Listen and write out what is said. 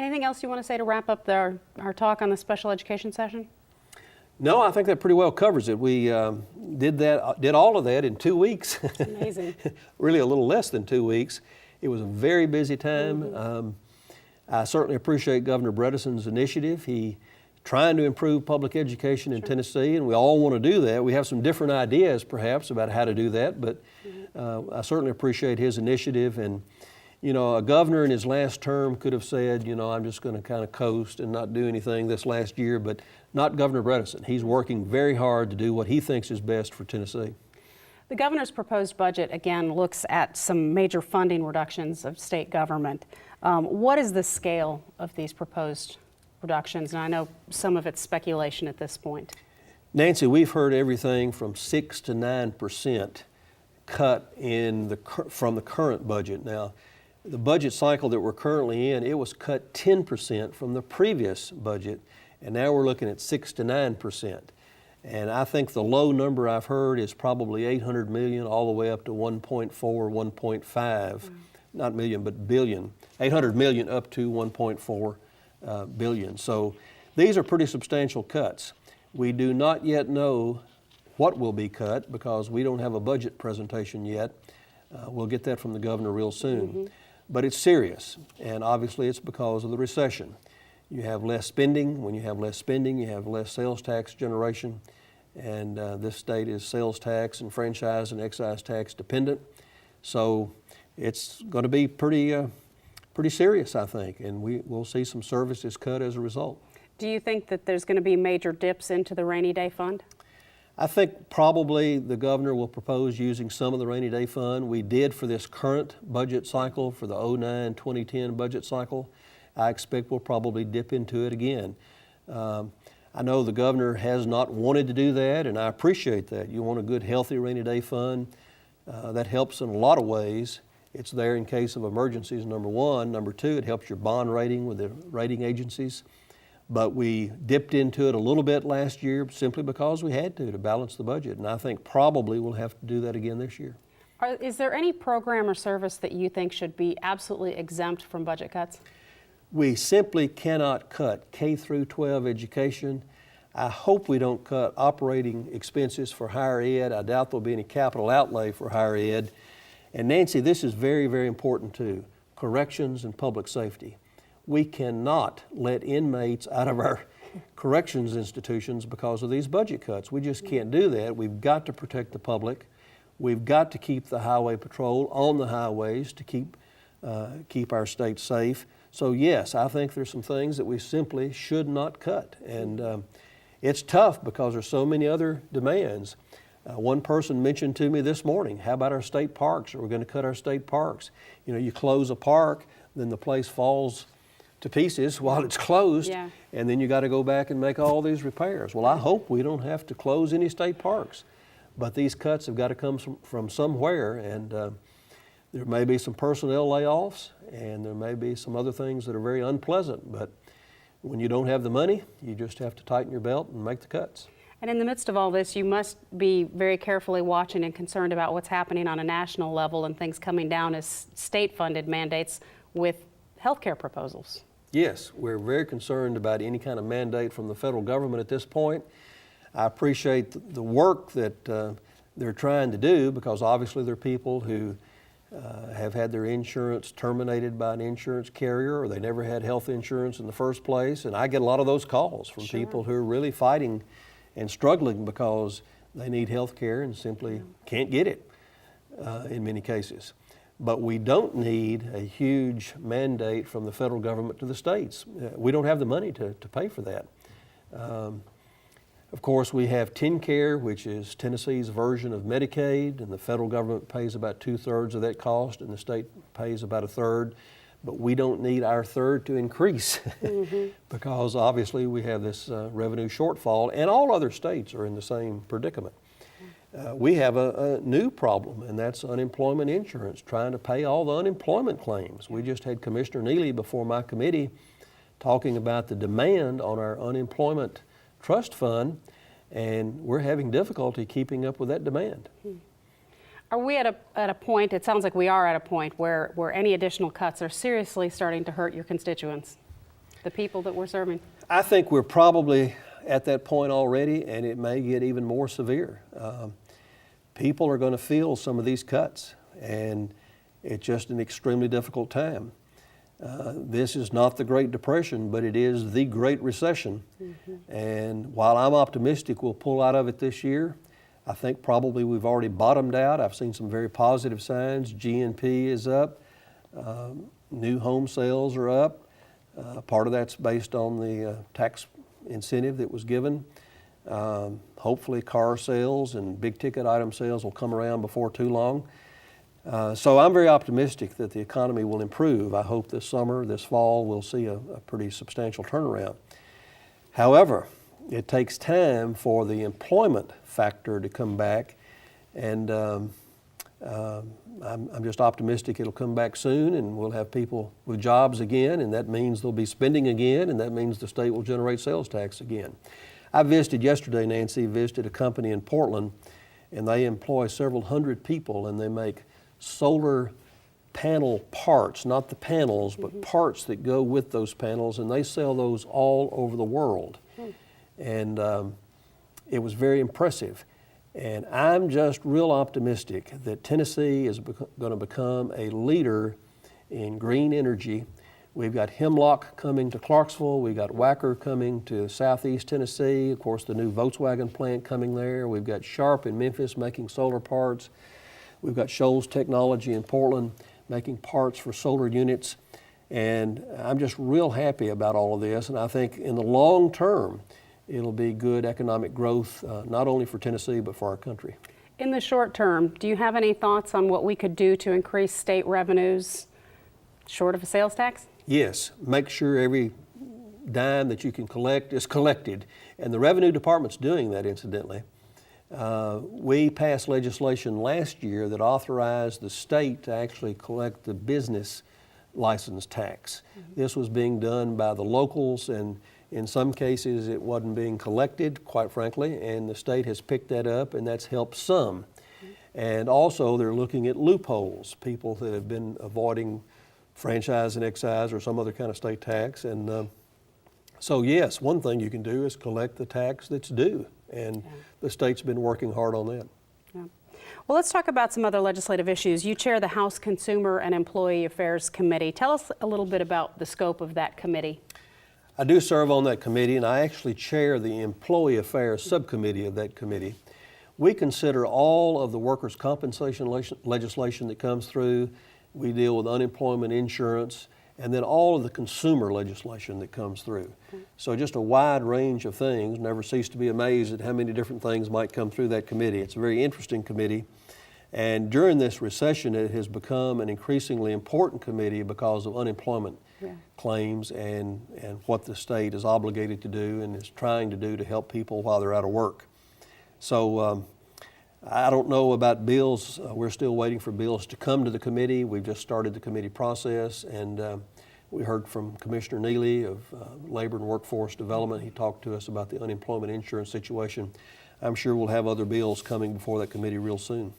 Anything else you want to say to wrap up our talk on the special education session? No, I think that pretty well covers it. We did all of that in 2 weeks. Amazing. Really a little less than 2 weeks. It was a very busy time. I certainly appreciate Governor Bredesen's initiative. He trying to improve public education in Tennessee, and we all want to do that. We have some different ideas perhaps about how to do that, but I certainly appreciate his initiative. And you know, a governor in his last term could have said, you know, I'm just going to kind of coast and not do anything this last year, but not Governor Bredesen. He's working very hard to do what he thinks is best for Tennessee. The governor's proposed budget, again, looks at some major funding reductions of state government. What is the scale of these proposed reductions? And I know some of it's speculation at this point. Nancy, we've heard everything from 6 to 9% cut from the current budget. Now, the budget cycle that we're currently in, it was cut 10% from the previous budget, and now we're looking at 6 to 9%. And I think the low number I've heard is probably $800 million all the way up to 1.4, 1.5, not million, but billion. 800 million up to 1.4 billion. So these are pretty substantial cuts. We do not yet know what will be cut because we don't have a budget presentation yet. We'll get that from the governor real soon. But it's serious, and obviously it's because of the recession. You have less spending. When you have less spending, you have less sales tax generation, and this state is sales tax and franchise and excise tax dependent. So it's going to be pretty serious, I think, and we'll see some services cut as a result. Do you think that there's going to be major dips into the rainy day fund? I think probably the governor will propose using some of the rainy day fund. We did for this current budget cycle, for the 2009-2010 budget cycle. I expect we'll probably dip into it again. I know the governor has not wanted to do that, and I appreciate that. You want a good, healthy rainy day fund. That helps in a lot of ways. It's there in case of emergencies, number one. Number two, it helps your bond rating with the rating agencies. But we dipped into it a little bit last year simply because we had to balance the budget. And I think probably we'll have to do that again this year. Is there any program or service that you think should be absolutely exempt from budget cuts? We simply cannot cut K through 12 education. I hope we don't cut operating expenses for higher ed. I doubt there'll be any capital outlay for higher ed. And Nancy, this is very, very important too. Corrections and public safety. We cannot let inmates out of our corrections institutions because of these budget cuts. We just can't do that. We've got to protect the public. We've got to keep the highway patrol on the highways to keep our state safe. So yes, I think there's some things that we simply should not cut. And it's tough because there's so many other demands. One person mentioned to me this morning, how about our state parks? Are we going to cut our state parks? You know, you close a park, then the place falls to pieces while it's closed, and then you got to go back and make all these repairs. Well, I hope we don't have to close any state parks, but these cuts have got to come from somewhere, and there may be some personnel layoffs, and there may be some other things that are very unpleasant, but when you don't have the money, you just have to tighten your belt and make the cuts. And in the midst of all this, you must be very carefully watching and concerned about what's happening on a national level and things coming down as state-funded mandates with healthcare proposals. Yes, we're very concerned about any kind of mandate from the federal government at this point. I appreciate the work that they're trying to do because obviously there are people who have had their insurance terminated by an insurance carrier or they never had health insurance in the first place. And I get a lot of those calls from people who are really fighting and struggling because they need health care and simply can't get it in many cases. But we don't need a huge mandate from the federal government to the states. We don't have the money to pay for that. Of course, we have TennCare, which is Tennessee's version of Medicaid, and the federal government pays about 2/3 of that cost, and the state pays about 1/3. But we don't need our third to increase because obviously we have this revenue shortfall, and all other states are in the same predicament. We have a new problem, and that's unemployment insurance, trying to pay all the unemployment claims. We just had Commissioner Neely before my committee talking about the demand on our unemployment trust fund, and we're having difficulty keeping up with that demand. Are we at a point, it sounds like we are at a point, where any additional cuts are seriously starting to hurt your constituents? the people that we're serving? I think we're probably at that point already, and it may get even more severe. People are going to feel some of these cuts, and it's just an extremely difficult time. This is not the Great Depression, but it is the Great Recession. And while I'm optimistic we'll pull out of it this year, I think probably we've already bottomed out. I've seen some very positive signs. GNP is up. New home sales are up. Part of that's based on the tax incentive that was given. Hopefully car sales and big ticket item sales will come around before too long. So I'm very optimistic that the economy will improve. I hope this summer, this fall, we'll see a pretty substantial turnaround. However, it takes time for the employment factor to come back, and I'm just optimistic it'll come back soon, and we'll have people with jobs again, and that means they'll be spending again, and that means the state will generate sales tax again. I visited yesterday, Nancy, visited a company in Portland, and they employ several hundred people, and they make solar panel parts, not the panels, but parts that go with those panels, and they sell those all over the world. And it was very impressive. And I'm just real optimistic that Tennessee is going to become a leader in green energy. We've got Hemlock coming to Clarksville. We've got Wacker coming to southeast Tennessee. Of course, the new Volkswagen plant coming there. We've got Sharp in Memphis making solar parts. We've got Shoals Technology in Portland making parts for solar units. And I'm just real happy about all of this. And I think in the long term, it'll be good economic growth, not only for Tennessee, but for our country. In the short term, do you have any thoughts on what we could do to increase state revenues short of a sales tax? Yes, make sure every dime that you can collect is collected. And the Revenue Department's doing that, incidentally. We passed legislation last year that authorized the state to actually collect the business license tax. This was being done by the locals, and in some cases it wasn't being collected, quite frankly, and the state has picked that up, and that's helped some. And also they're looking at loopholes, people that have been avoiding franchise and excise or some other kind of state tax. And so yes, one thing you can do is collect the tax that's due, and the state's been working hard on that. Well, let's talk about some other legislative issues. You chair the House Consumer and Employee Affairs Committee. Tell us a little bit about the scope of that committee. I do serve on that committee, and I actually chair the Employee Affairs Subcommittee of that committee. We consider all of the workers' compensation legislation that comes through. We deal with unemployment insurance, and then all of the consumer legislation that comes through. So just a wide range of things. Never cease to be amazed at how many different things might come through that committee. It's a very interesting committee. And during this recession, it has become an increasingly important committee because of unemployment claims and what the state is obligated to do and is trying to do to help people while they're out of work. So I don't know about bills. We're still waiting for bills to come to the committee. We've just started the committee process, and we heard from Commissioner Neely of Labor and Workforce Development. He talked to us about the unemployment insurance situation. I'm sure we'll have other bills coming before that committee real soon.